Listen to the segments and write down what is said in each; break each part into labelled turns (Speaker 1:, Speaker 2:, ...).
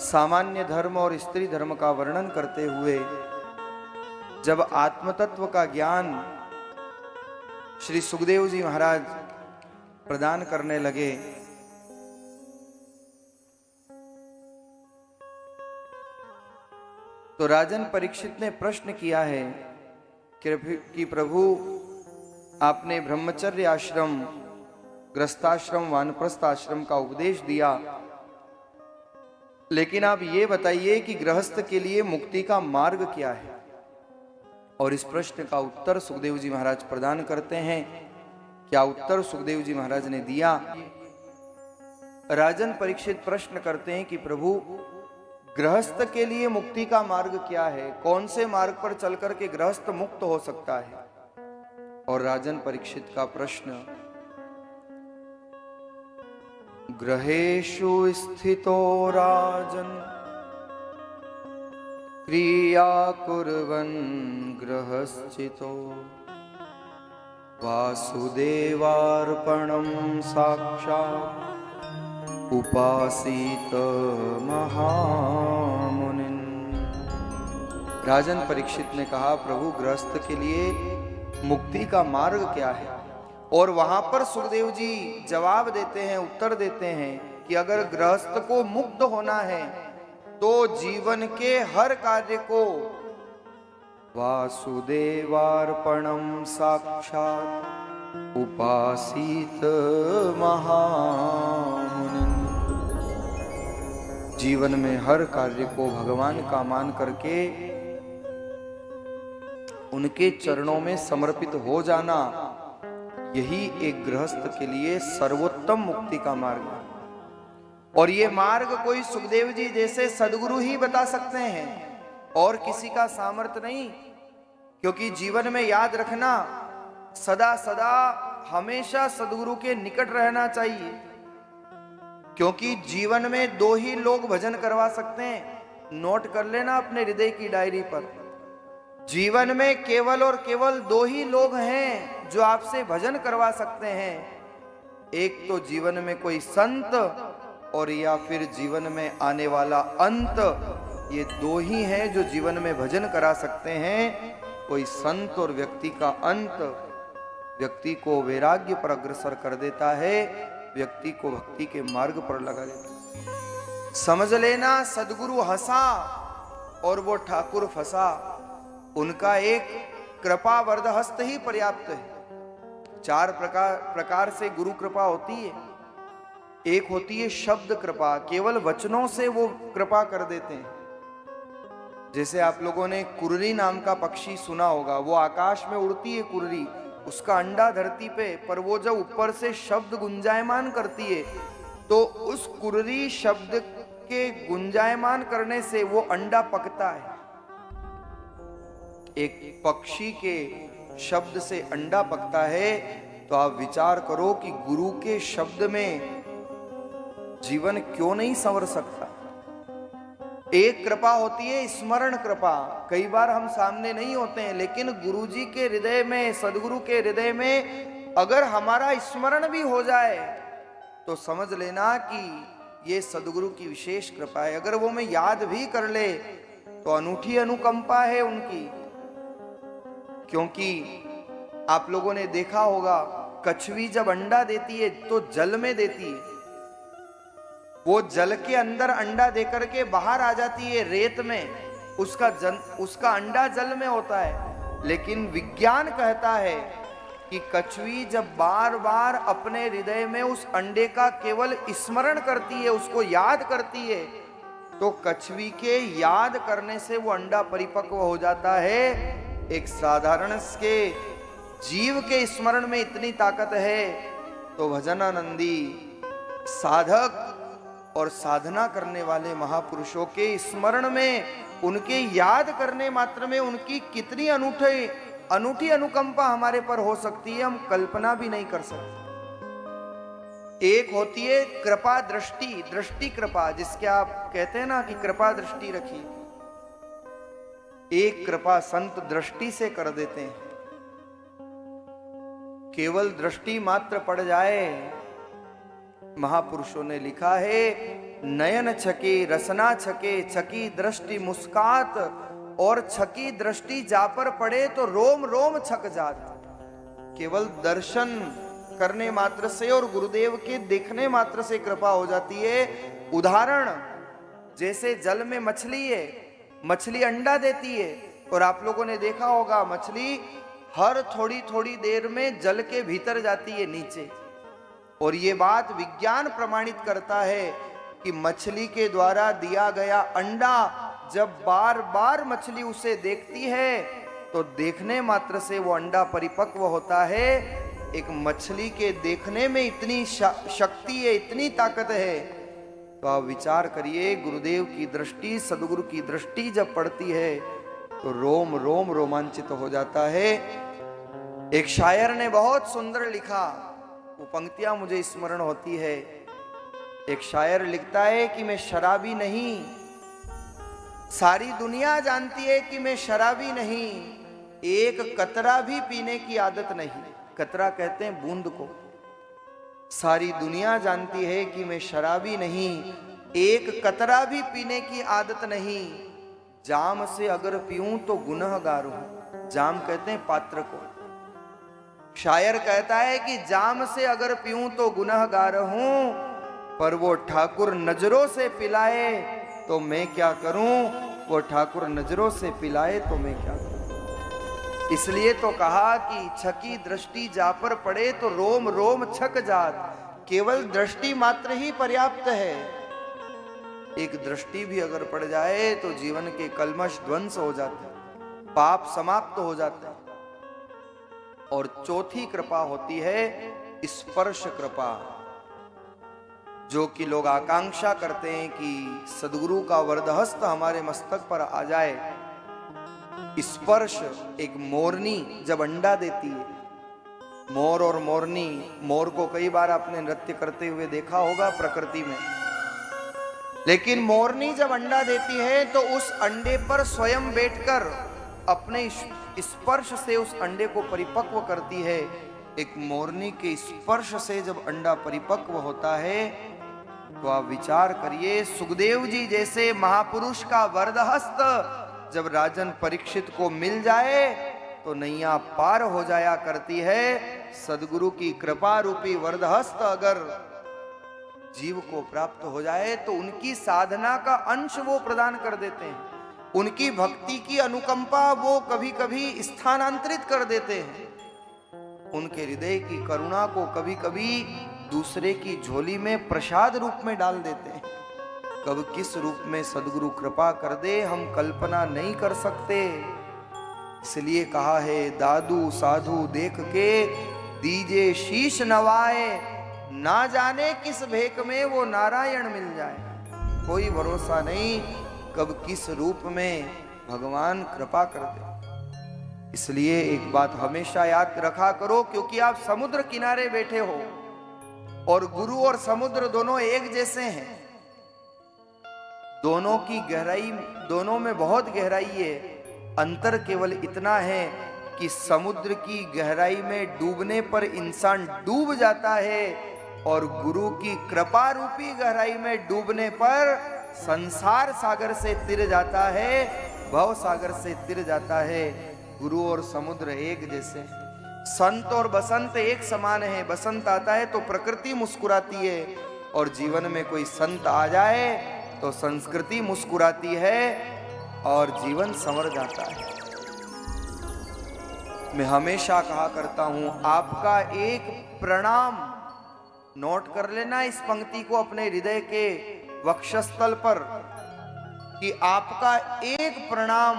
Speaker 1: सामान्य धर्म और स्त्री धर्म का वर्णन करते हुए जब आत्मतत्व का ज्ञान श्री सुखदेव जी महाराज प्रदान करने लगे तो राजन परीक्षित ने प्रश्न किया है कि प्रभु आपने ब्रह्मचर्य आश्रम, गृहस्थाश्रम, वानप्रस्थ आश्रम का उपदेश दिया, लेकिन आप ये बताइए कि गृहस्थ के लिए मुक्ति का मार्ग क्या है। और इस प्रश्न का उत्तर सुखदेव जी महाराज प्रदान करते हैं। क्या उत्तर सुखदेव जी महाराज ने दिया? राजन परीक्षित प्रश्न करते हैं कि प्रभु गृहस्थ के लिए मुक्ति का मार्ग क्या है, कौन से मार्ग पर चलकर के गृहस्थ मुक्त हो सकता है। और राजन परीक्षित का प्रश्न, गृहेषु स्थितो राजन क्रिया कुर्वन् गृहस्थितो वासुदेवार्पणं साक्षात् उपासीत महामुनिन्। राजन परीक्षित ने कहा, प्रभु गृहस्थ के लिए मुक्ति का मार्ग क्या है। और वहां पर सुखदेव जी जवाब देते हैं, उत्तर देते हैं कि अगर गृहस्थ को मुक्त होना है तो जीवन के हर कार्य को वासुदेवार्पणं साक्षात् उपासीत महामुनिन्। जीवन में हर कार्य को भगवान का मान करके उनके चरणों में समर्पित हो जाना, यही एक गृहस्थ के लिए सर्वोत्तम मुक्ति का मार्ग है। और ये मार्ग कोई सुखदेव जी जैसे सद्गुरु ही बता सकते हैं और किसी का सामर्थ्य नहीं। क्योंकि जीवन में याद रखना, सदा सदा हमेशा सद्गुरु के निकट रहना चाहिए। क्योंकि जीवन में दो ही लोग भजन करवा सकते हैं, नोट कर लेना अपने हृदय की डायरी पर। जीवन में केवल और केवल दो ही लोग हैं जो आपसे भजन करवा सकते हैं, एक तो जीवन में कोई संत और या फिर जीवन में आने वाला अंत। ये दो ही हैं जो जीवन में भजन करा सकते हैं। कोई संत और व्यक्ति का अंत व्यक्ति को वैराग्य पर अग्रसर कर देता है, व्यक्ति को भक्ति के मार्ग पर लगा देता है। समझ लेना, सदगुरु हंसा और वो ठाकुर फंसा। उनका एक कृपा वरद हस्त ही पर्याप्त है। चार प्रकार से गुरु कृपा होती है। एक होती है शब्द कृपा, केवल वचनों से वो कृपा कर देते हैं। जैसे आप लोगों ने कुर्री नाम का पक्षी सुना होगा, वो आकाश में उड़ती है कुर्री, उसका अंडा धरती पे, पर वो जब ऊपर से शब्द गुंजायमान करती है तो उस कुर्री शब्द के गुंजायमान करने से वो अंडा पकता है। एक पक्षी के शब्द से अंडा पकता है। तो आप विचार करो कि गुरु के शब्द में जीवन क्यों नहीं संवर सकता। एक कृपा होती है स्मरण कृपा। कई बार हम सामने नहीं होते हैं, लेकिन गुरु जी के हृदय में, सदगुरु के हृदय में अगर हमारा स्मरण भी हो जाए तो समझ लेना कि ये सदगुरु की विशेष कृपा है। अगर वो मैं याद भी कर ले तो अनूठी अनुकंपा है उनकी। क्योंकि आप लोगों ने देखा होगा, कछुई जब अंडा देती है तो जल में देती है। वो जल के अंदर अंडा देकर के बाहर आ जाती है रेत में, उसका अंडा जल में होता है। लेकिन विज्ञान कहता है कि कछुई जब बार बार अपने हृदय में उस अंडे का केवल स्मरण करती है, उसको याद करती है, तो कछुई के याद करने से वो अंडा परिपक्व हो जाता है। एक साधारण के जीव के स्मरण में इतनी ताकत है, तो भजनानंदी साधक और साधना करने वाले महापुरुषों के स्मरण में, उनके याद करने मात्र में उनकी कितनी अनूठी अनुकंपा हमारे पर हो सकती है, हम कल्पना भी नहीं कर सकते। एक होती है कृपा दृष्टि कृपा, जिसके आप कहते हैं ना कि कृपा दृष्टि रखी। एक कृपा संत दृष्टि से कर देते हैं। केवल दृष्टि मात्र पड़ जाए, महापुरुषों ने लिखा है नयन छके रसना छके, छकी दृष्टि मुस्कात, और छकी दृष्टि जा पर पड़े तो रोम रोम छक जात। केवल दर्शन करने मात्र से और गुरुदेव के देखने मात्र से कृपा हो जाती है। उदाहरण, जैसे जल में मछली है, मछली अंडा देती है, और आप लोगों ने देखा होगा मछली हर थोड़ी थोड़ी देर में जल के भीतर जाती है नीचे, और ये बात विज्ञान प्रमाणित करता है कि मछली के द्वारा दिया गया अंडा जब बार बार मछली उसे देखती है तो देखने मात्र से वो अंडा परिपक्व होता है। एक मछली के देखने में इतनी शक्ति है, इतनी ताकत है, तो आप विचार करिए गुरुदेव की दृष्टि, सदगुरु की दृष्टि जब पड़ती है तो रोम रोम रोमांचित हो जाता है। एक शायर ने बहुत सुंदर लिखा, वो पंक्तियां मुझे स्मरण होती है। एक शायर लिखता है कि मैं शराबी नहीं, सारी दुनिया जानती है कि मैं शराबी नहीं, एक कतरा भी पीने की आदत नहीं। कतरा कहते हैं बूंद को। सारी दुनिया जानती है कि मैं शराबी नहीं, एक कतरा भी पीने की आदत नहीं, जाम से अगर पीऊं तो गुनहगार हूं। जाम कहते हैं पात्र को। शायर कहता है कि जाम से अगर पीऊं तो गुनहगार हूं, पर वो ठाकुर नजरों से पिलाए तो मैं क्या करूं, वो ठाकुर नजरों से पिलाए तो मैं क्या करूं। इसलिए तो कहा कि छकी दृष्टि जा पर पड़े तो रोम रोम छक जात। केवल दृष्टि मात्र ही पर्याप्त है। एक दृष्टि भी अगर पड़ जाए तो जीवन के कलमश ध्वंस हो जाते हैं, पाप समाप्त हो जाते हैं। और चौथी कृपा होती है स्पर्श कृपा, जो कि लोग आकांक्षा करते हैं कि सदगुरु का वरदहस्त हमारे मस्तक पर आ जाए। स्पर्श, एक मोरनी जब अंडा देती है, मोर और मोरनी, मोर को कई बार आपने नृत्य करते हुए देखा होगा प्रकृति में, लेकिन मोरनी जब अंडा देती है तो उस अंडे पर स्वयं बैठकर अपने स्पर्श से उस अंडे को परिपक्व करती है। एक मोरनी के स्पर्श से जब अंडा परिपक्व होता है तो आप विचार करिए, सुखदेव जी जैसे महापुरुष का वरदहस्त जब राजन परीक्षित को मिल जाए तो नैया पार हो जाया करती है। सदगुरु की कृपा रूपी वरदहस्त अगर जीव को प्राप्त हो जाए तो उनकी साधना का अंश वो प्रदान कर देते हैं, उनकी भक्ति की अनुकंपा वो कभी कभी स्थानांतरित कर देते हैं, उनके हृदय की करुणा को कभी कभी दूसरे की झोली में प्रसाद रूप में डाल देते हैं। कब किस रूप में सदगुरु कृपा कर दे हम कल्पना नहीं कर सकते। इसलिए कहा है, दादू साधु देख के दीजे शीश नवाए, ना जाने किस भेक में वो नारायण मिल जाए। कोई भरोसा नहीं कब किस रूप में भगवान कृपा कर दे। इसलिए एक बात हमेशा याद रखा करो, क्योंकि आप समुद्र किनारे बैठे हो और गुरु और समुद्र दोनों एक जैसे हैं। दोनों की गहराई, दोनों में बहुत गहराई है। अंतर केवल इतना है कि समुद्र की गहराई में डूबने पर इंसान डूब जाता है और गुरु की कृपा रूपी गहराई में डूबने पर संसार सागर से तिर जाता है, भव सागर से तिर जाता है। गुरु और समुद्र एक जैसे, संत और बसंत एक समान है। बसंत आता है तो प्रकृति मुस्कुराती है, और जीवन में कोई संत आ जाए तो संस्कृति मुस्कुराती है और जीवन संवर जाता है। मैं हमेशा कहा करता हूं, आपका एक प्रणाम, नोट कर लेना इस पंक्ति को अपने हृदय के वक्षस्थल पर, कि आपका एक प्रणाम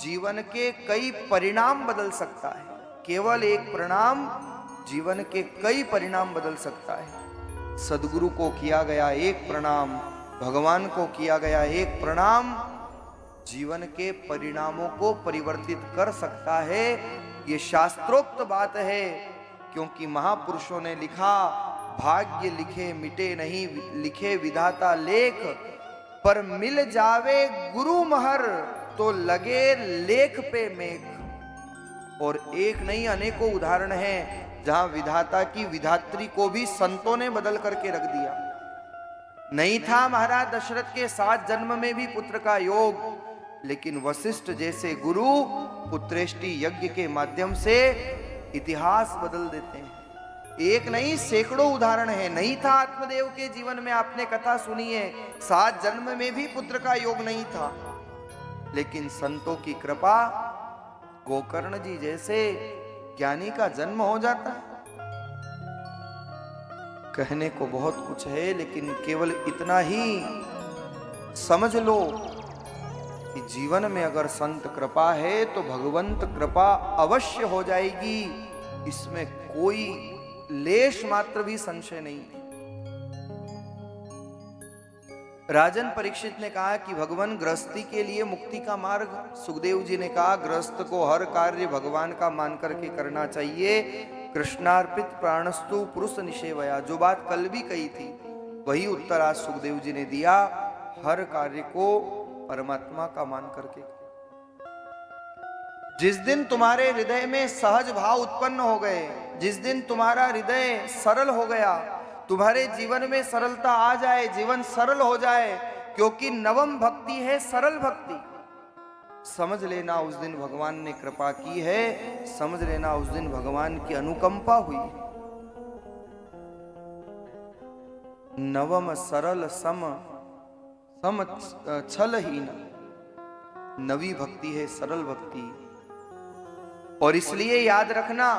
Speaker 1: जीवन के कई परिणाम बदल सकता है। केवल एक प्रणाम जीवन के कई परिणाम बदल सकता है। सदगुरु को किया गया एक प्रणाम, भगवान को किया गया एक प्रणाम जीवन के परिणामों को परिवर्तित कर सकता है। ये शास्त्रोक्त बात है, क्योंकि महापुरुषों ने लिखा, भाग्य लिखे मिटे नहीं, लिखे विधाता लेख, पर मिल जावे गुरु महर तो लगे लेख पे मेघ। और एक नहीं अनेकों उदाहरण हैं जहां विधाता की विधात्री को भी संतों ने बदल करके रख दिया। नहीं था महाराज दशरथ के 7 जन्म में भी पुत्र का योग, लेकिन वशिष्ठ जैसे गुरु पुत्रेष्टि यज्ञ के माध्यम से इतिहास बदल देते हैं। एक नहीं सैकड़ों उदाहरण है। नहीं था आत्मदेव के जीवन में, आपने कथा सुनी है, 7 जन्म में भी पुत्र का योग नहीं था, लेकिन संतों की कृपा गोकर्ण जी जैसे ज्ञानी का जन्म हो जाता है। कहने को बहुत कुछ है, लेकिन केवल इतना ही समझ लो कि जीवन में अगर संत कृपा है तो भगवंत कृपा अवश्य हो जाएगी, इसमें कोई लेश मात्र भी संशय नहीं है। राजन परीक्षित ने कहा कि भगवान गृहस्थी के लिए मुक्ति का मार्ग, सुखदेव जी ने कहा गृहस्थ को हर कार्य भगवान का मान करके करना चाहिए। कृष्णार्पित प्राणस्तु पुरुष निषेवया, जो बात कल भी कही थी वही उत्तर आज सुखदेव जी ने दिया। हर कार्य को परमात्मा का मान करके। जिस दिन तुम्हारे हृदय में सहज भाव उत्पन्न हो गए, जिस दिन तुम्हारा हृदय सरल हो गया, तुम्हारे जीवन में सरलता आ जाए, जीवन सरल हो जाए, क्योंकि नवम भक्ति है सरल भक्ति, समझ लेना उस दिन भगवान ने कृपा की है, समझ लेना उस दिन भगवान की अनुकंपा हुई। नवम सरल सम सम छलहीन, नवी भक्ति है सरल भक्ति। और इसलिए याद रखना,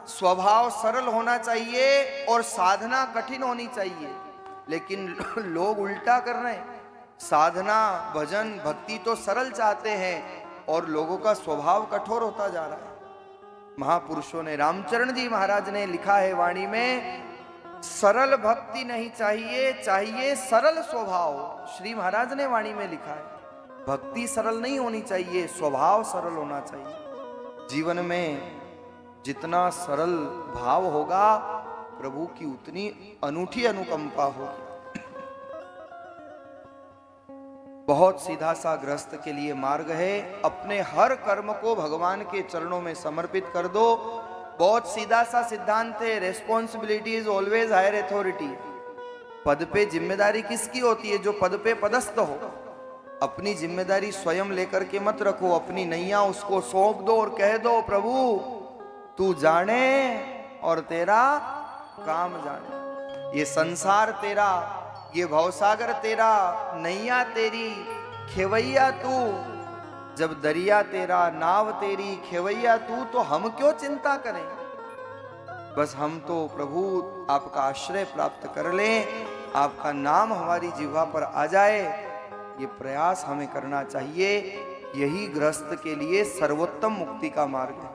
Speaker 1: स्वभाव सरल होना चाहिए और साधना कठिन होनी चाहिए। लेकिन लोग उल्टा कर रहे हैं, साधना भजन भक्ति तो सरल चाहते हैं और लोगों का स्वभाव कठोर होता जा रहा है। महापुरुषों ने, रामचरण जी महाराज ने लिखा है वाणी में, सरल भक्ति नहीं चाहिए, चाहिए सरल स्वभाव। श्री महाराज ने वाणी में लिखा है, भक्ति सरल नहीं होनी चाहिए, स्वभाव सरल होना चाहिए। जीवन में जितना सरल भाव होगा, प्रभु की उतनी अनूठी अनुकंपा होगी। बहुत सीधा सा गृहस्थ के लिए मार्ग है, अपने हर कर्म को भगवान के चरणों में समर्पित कर दो। बहुत सीधा सा सिद्धांत है, responsibility is always higher authority. पद पे जिम्मेदारी किसकी होती है? जो पद पे पदस्थ हो। अपनी जिम्मेदारी स्वयं लेकर के मत रखो, अपनी नैया उसको सौंप दो और कह दो, प्रभु तू जाने और तेरा काम जाने। ये संसार तेरा, ये भवसागर तेरा, नैया तेरी, खेवैया तू। जब दरिया तेरा, नाव तेरी, खेवैया तू, तो हम क्यों चिंता करें? बस हम तो प्रभु आपका आश्रय प्राप्त कर लें, आपका नाम हमारी जिह्वा पर आ जाए, ये प्रयास हमें करना चाहिए। यही गृहस्थ के लिए सर्वोत्तम मुक्ति का मार्ग है।